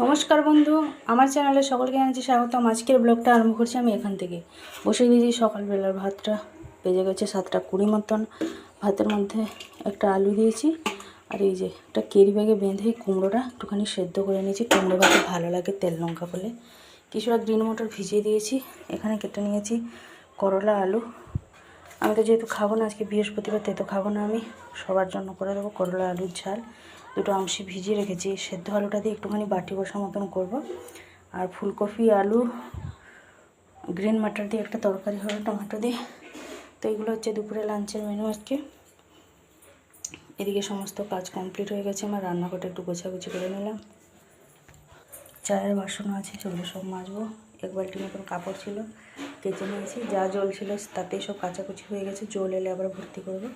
নমস্কার বন্ধু, আমার চ্যানেলে সকলকে জানাচ্ছি স্বাগতম। আজকের ব্লগটা আরম্ভ করছি আমি এখান থেকে। বসে দিয়েছি সকালবেলার ভাতটা, বেজে গেছে 7:20 মতন। ভাতের মধ্যে একটা আলু দিয়েছি, আর এই যে একটা কেরি ব্যাগে বেঁধে কুমড়োটা একটুখানি সেদ্ধ করে নিয়েছি। কুমড়ো ভাতে ভালো লাগে তেল লঙ্কা বলে। কিছুটা গ্রিন মটর ভিজিয়ে দিয়েছি। এখানে কেটে নিয়েছি করলা আলু। আমি তো যেহেতু খাবো না, আজকে বৃহস্পতিবার, তেতো খাবো না, আমি সবার জন্য করে দেবো করলা আলুর ঝাল। দুটো আমসি ভিজিয়ে রেখেছি, সেদ্ধ আলুটা দিয়ে একটুখানি বাটি বসা মতন করবো। আর ফুলকপি আলু গ্রিন মাটার দিয়ে একটা তরকারি হবে টমেটো দিয়ে। তো এইগুলো হচ্ছে দুপুরে লাঞ্চের মেনু আজকে। এদিকে সমস্ত কাজ কমপ্লিট হয়ে গেছে, আমার রান্নাঘরটা একটু গোছাগুছি করে নিলাম। চায়ের বাসনও আছে, সেগুলো সব মাজবো। এক বালতি মতন কাপড় ছিল, কেচে নিয়েছি। যা জল ছিল তাতেই সব কাচাকুচি হয়ে গেছে, জল এলে আবার ভর্তি করবো।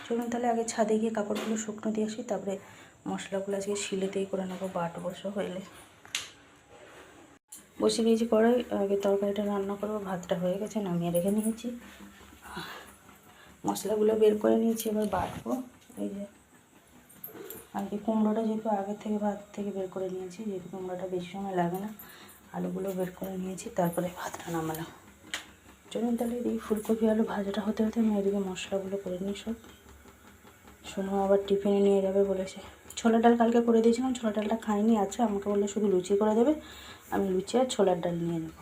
চলুন তাহলে আগে ছাদে গিয়ে কাপড়গুলো শুকনো দিয়ে আসি, তারপরে মশলাগুলো আজকে শিলেতেই করে নেবো, বাটো বসা হইলে। বসে দিয়েছি কড়াই, আগে তরকারিটা রান্না করবো। ভাতটা হয়ে গেছে, নামিয়ে রেখে নিয়েছি। মশলাগুলো বের করে নিয়েছি, এবার বাটবো। এই যে আগে কুমড়োটা যেহেতু আগে থেকে ভাত থেকে বের করে নিয়েছি, যেহেতু কুমড়োটা বেশি সময় লাগে না, আলুগুলো বের করে নিয়েছি, তারপরে ভাতটা নামালাম। চলুন তাহলে এই ফুলকপি আলু ভাজাটা হতে হতে আমি এদিকে মশলাগুলো করে নিই সব। শোনো আবার টিফিনে নিয়ে যাবে বলেছে। ছোলার ডাল কালকে করে দিয়েছিলাম, ছোলার ডালটা খাইনি, আছে। আমাকে বললে শুধু লুচি করে দেবে, আমি লুচি আর ছোলার ডাল নিয়ে নেব।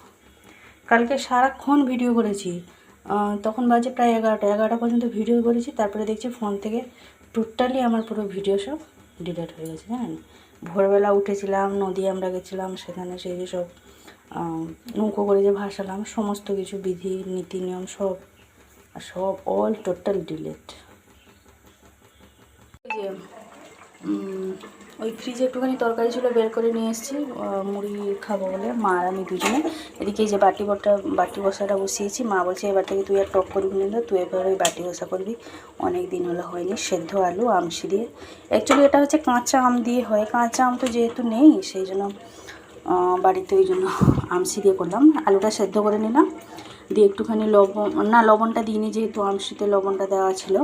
কালকে সারাক্ষণ ভিডিও করেছি, তখন বাজে প্রায় 11টা পর্যন্ত ভিডিও করেছি। তারপরে দেখছি ফোন থেকে টোটালি আমার পুরো ভিডিও সব ডিলিট হয়ে গেছে, জানেন। ভোরবেলা উঠেছিলাম, নদী আমরা গেছিলাম, সেখানে সেই যে সব নৌকো করে যে ভাসালাম, সমস্ত কিছু বিধি নীতি নিয়ম সব অল টোটাল ডিলিট। যে ওই ফ্রিজে একটুখানি তরকারি ছিল, বের করে নিয়ে এসেছি মুড়ি খাবো বলে, মা আর আমি দুজনে। এদিকে এই যে বাটি বসাটা বসিয়েছি। মা বলছে এবার থেকে তুই আর টক করবি না, তুই এবার ওই বাটি বসা করবি, অনেক দিন হলো হয়নি। সেদ্ধ আলু আমসি দিয়ে, অ্যাকচুয়ালি এটা হচ্ছে কাঁচা আম দিয়ে হয়, কাঁচা আম তো যেহেতু নেই সেই জন্য বাড়িতে ওই জন্য আমসি দিয়ে করলাম। আলুটা সেদ্ধ করে নিলাম, দিয়ে একটুখানি লবণটা দিইনি, যেহেতু আমসিতে লবণটা দেওয়া ছিল।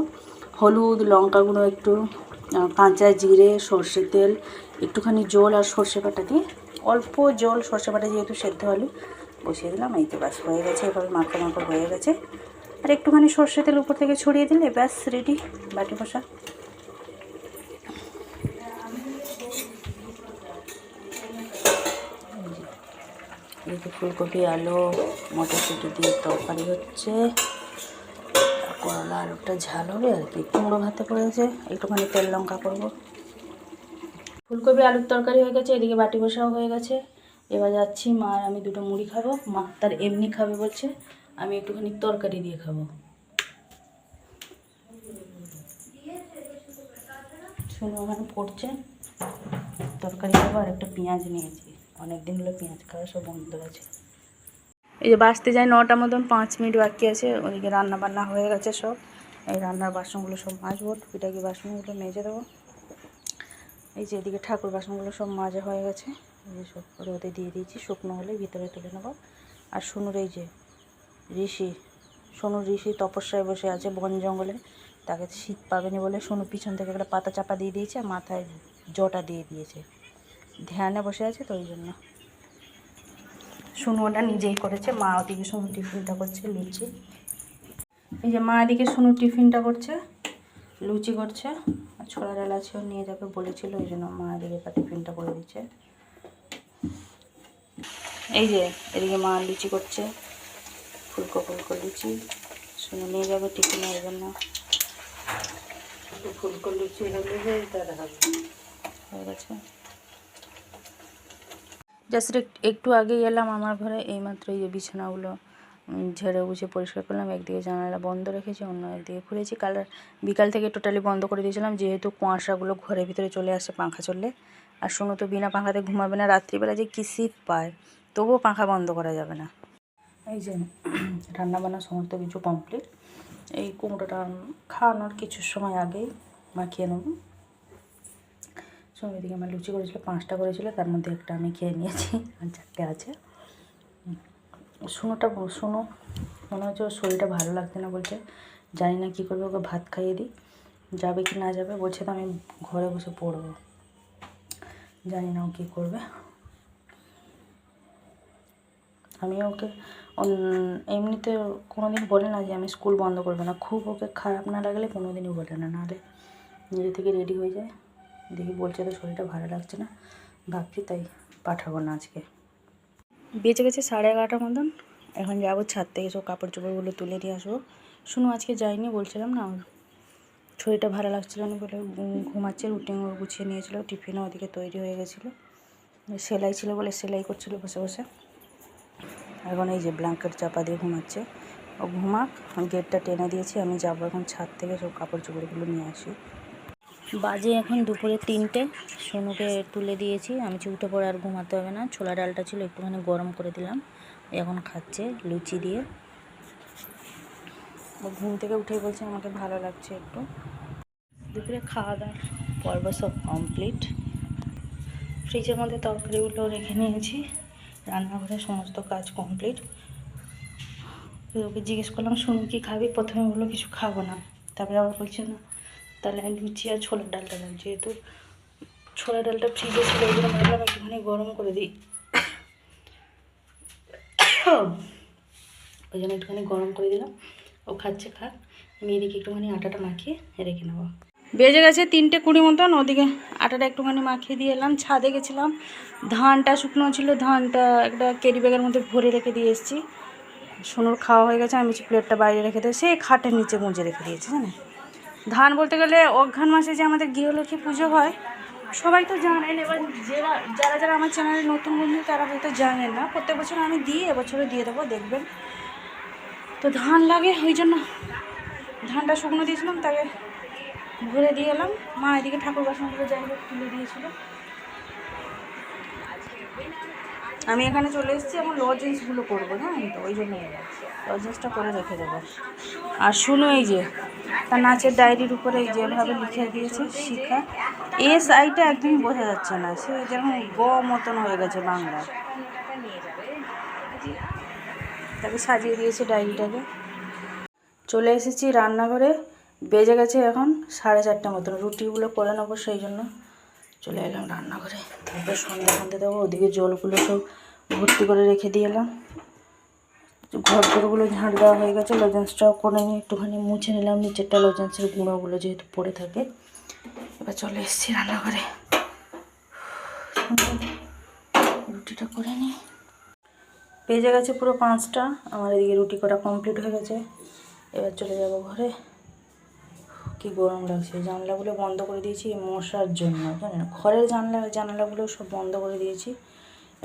হলুদ, লঙ্কা গুঁড়ো, একটু কাঁচা জিরে, সর্ষের তেল, একটুখানি জল আর সর্ষে বাটা দিয়ে, অল্প জল, সর্ষে বাটা, যেহেতু সেদ্ধ আলু বসিয়ে দিলাম। এই তো ব্যাস হয়ে গেছে, এভাবে মাখো মাখো হয়ে গেছে। আর একটুখানি সর্ষে তেল উপর থেকে ছড়িয়ে দিলে ব্যাস রেডি বাটি বসা। এই যে ফুলকপি আলু মটরশুঁটি দিয়ে তরকারি হচ্ছে, করলা আলুটা ঝাল হবে আর কি। কুমড়ো ভাতে পড়েছে, একটুখানি তেল লঙ্কা করবো। ফুলকপি আলুর তরকারি হয়ে গেছে, এদিকে বাটি বসাও হয়ে গেছে। এবার যাচ্ছি, মা আর আমি দুটো মুড়ি খাবো। মা তার এমনি খাবে বলছে, আমি একটুখানি তরকারি দিয়ে খাবো। শুনো ওখানে পড়ছে, তরকারি খাবো। আর একটা পেঁয়াজ নিয়েছি, অনেকদিন হলো পেঁয়াজ খাওয়া সব বন্ধ আছে। এই যে বাঁচতে যায় 9টা মতন, 5 মিনিট বাকি আছে। ওদিকে রান্না বান্না হয়ে গেছে সব। এই রান্নার বাসনগুলো সব মাজবো, টুকিটাকি বাসনগুলো মেজে দেবো। এই যে এদিকে ঠাকুর বাসনগুলো সব মাজা হয়ে গেছে, এই যে সব রোদে দিয়ে দিয়েছি, শুকনো হলে ভিতরে তুলে নেবো। আর সোনুর এই যে ঋষি তপস্যায় বসে আছে বন জঙ্গলে, তাকে শীত পাবেনি বলে সোনু পিছন থেকে একটা পাতা চাপা দিয়ে দিয়েছে, মাথায় জটা দিয়ে দিয়েছে, ধ্যানে বসে আছে, তো ওই জন্য। সোনু ওটা নিজেই করেছে। মা ওদিকে সোনু টিফিনটা করছে, লুচি। এই যে মা এদিকে সোনু টিফিনটা করছে, লুচি করছে। আর ছোলা ডাল আছে, নিয়ে যাবে বলেছিল, ওই জন্য মা এদিকে টিফিনটা করে দিচ্ছে। এই যে এদিকে মা লুচি করছে, ফুলকো লুচি, শুনে নিয়ে যাবে টিফিনে, ওই জন্য ফুলকো লুচি হয়ে গেছে। জাস্ট একটু আগেই এলাম আমার ঘরে, এইমাত্র এই যে বিছানাগুলো ঝেড়ে গুছিয়ে পরিষ্কার করলাম। একদিকে জানালা বন্ধ রেখেছি, অন্য একদিকে খুলেছি। বিকাল থেকে টোটালি বন্ধ করে দিয়েছিলাম, যেহেতু কুয়াশাগুলো ঘরের ভিতরে চলে আসে পাখা চললে। আর শোনো তো বিনা পাখাতে ঘুমাবে না, রাত্রিবেলা যে কী শীত পায়, তবুও পাখা বন্ধ করা যাবে না। এই যে রান্নাবান্না সমস্ত কিছু কমপ্লিট। এই কুমড়োটা খাওয়ানোর কিছু সময় আগেই মাখিয়ে নেব। সব এদিকে আমার লুচি করেছিল, 5টা করেছিল, তার মধ্যে একটা আমি খেয়ে নিয়েছি, আর 4টে আছে। শোনো মনে হচ্ছে ওর শরীরটা ভালো লাগছে না, বলছে জানি না কী করবে, ওকে ভাত খাইয়ে দিই, যাবে কি না যাবে বলছে। তো আমি ঘরে বসে পড়বো, জানি না ও কী করবে। আমি ওকে এমনিতে কোনো দিন বলে না যে আমি স্কুল বন্ধ করবো না, খুব ওকে খারাপ না লাগলে কোনো দিনই বলে না, নাহলে নিজে থেকে রেডি হয়ে যায়। দেখি বলছে তো শরীরটা ভালো লাগছে না, ভাবছি তাই পাঠাবো না আজকে। বেঁচে গেছে 11:30 মতন। এখন যাবো ছাদ থেকে সব কাপড় চোপড়গুলো তুলে দিয়ে আসবো। শুনো আজকে যাইনি, বলছিলাম না শরীরটা ভালো লাগছিল না বলে ঘুমাচ্ছে। রুটিন গুছিয়ে নিয়েছিল, টিফিনও ওদিকে তৈরি হয়ে গেছিলো, সেলাই ছিল বলে সেলাই করছিল বসে বসে। এখন এই যে ব্ল্যাঙ্কেট চাপা দিয়ে ঘুমাচ্ছে। ও ঘুমাক, গেটটা টেনে দিয়েছি, আমি যাবো এখন ছাদ থেকে সব কাপড় চোপড়গুলো নিয়ে আসি। বাজে এখন দুপুরে 3টে। সোনুকে তুলে দিয়েছি, আমি উঠে পড়ে আর ঘুমাতে হবে না। ছোলা ডালটা ছিল একটুখানি গরম করে দিলাম, এখন খাচ্ছে লুচি দিয়ে। ও ঘুম থেকে উঠেই বলছে আমাকে ভালো লাগছে একটু। দুপুরে খাওয়া দাওয়ার পর্ব সব কমপ্লিট। ফ্রিজের মধ্যে তরকারিগুলো রেখে নিয়েছি, রান্নাঘরে সমস্ত কাজ কমপ্লিট। ওকে জিজ্ঞেস করলাম সোনু কি খাবি, প্রথমে বললো কিছু খাবো না, তারপরে আবার বলছে না তাহলে আমি লুচি আর ছোলার ডালটা দাও। যেহেতু ছোলার ডালটা ফ্রিজে ছিল ওই জন্য ভাবলাম একটুখানি গরম করে দিই, ওই জন্য একটুখানি গরম করে দিলাম। ও খাচ্ছে খাক, আমি এদিকে একটুখানি আটাটা মাখিয়ে রেখে নেবো। বেজে গেছে 3:20 মতন, ওদিকে আটাটা একটুখানি মাখিয়ে দিয়ে এলাম। ছাদে গেছিলাম, ধানটা শুকনো ছিল, ধানটা একটা ক্যারি ব্যাগের মধ্যে ভরে রেখে দিয়ে এসেছি। সোনুর খাওয়া হয়ে গেছে, আমি প্লেটটা বাইরে রেখে দিয়ে সে খাটের নিচে গুঁজে রেখে দিয়েছি। জানেন ধান বলতে গেলে অঘ্রাণ মাসে যে আমাদের গৃহলক্ষ্মী পুজো হয় সবাই তো জানেন। এবার যারা যারা আমার চ্যানেলে নতুন বন্ধু তারা হয়তো জানেন না, প্রত্যেক বছর আমি দিই, এবছরও দিয়ে দেবো দেখবেন। তো ধান লাগে ওই জন্য ধানটা শুকনো দিয়েছিলাম, তাকে ভরে দিয়ে এলাম। মা এদিকে ঠাকুর বাসনগুলো যাই হোক তুলে দিয়েছিল। আমি এখানে চলে এসেছি, আমার লজেন্সগুলো করবো জানেন তো, ওই জন্য লজেন্সটা করে রেখে দেবো। আর শুনো এই যে তার নাচের ডায়েরির উপরে যেভাবে লিখে দিয়েছে শিখা, এস আইটা একদমই বোঝা যাচ্ছে না, সে যেমন গ মতন হয়ে গেছে বাংলা। তাকে সাজিয়ে দিয়েছে ডায়েরিটাকে। চলে এসেছি রান্নাঘরে, বেজে গেছে এখন 4:30 মতন। রুটিগুলো করে নেবো সেই জন্য চলে এলাম রান্নাঘরে। তারপর সন্ধ্যে দেবো। ওদিকে জলগুলো সব ভর্তি করে রেখে দিয়ে এলাম। ঘরগুলো ঝাঁট দেওয়া হয়ে গেছে, লজেন্সটাও করে নিয়ে একটুখানি মুছে নিলাম নিচেরটা, লজেন্সের গুঁড়োগুলো যেহেতু পড়ে থাকে। এবার চলে এসেছি রান্নাঘরে, রুটিটা করে নিই। বেজে গেছে পুরো 5টা, আমার এদিকে রুটি করা কমপ্লিট হয়ে গেছে। এবার চলে যাব ঘরে। কি গরম লাগছে, জানলাগুলো বন্ধ করে দিয়েছি মশার জন্য জানেন। ঘরের জানালাগুলো সব বন্ধ করে দিয়েছি,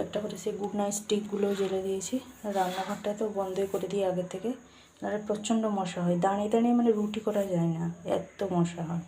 একটা করে সেই গুড নাইট স্টিকগুলো জ্বেলে দিয়েছি। রান্নাঘরটা তো বন্ধই করে দিই আগে থেকে, নাহলে প্রচণ্ড মশা হয়। দাঁড়িয়ে দাঁড়িয়ে মানে রুটি করা যায় না, এত মশা হয়।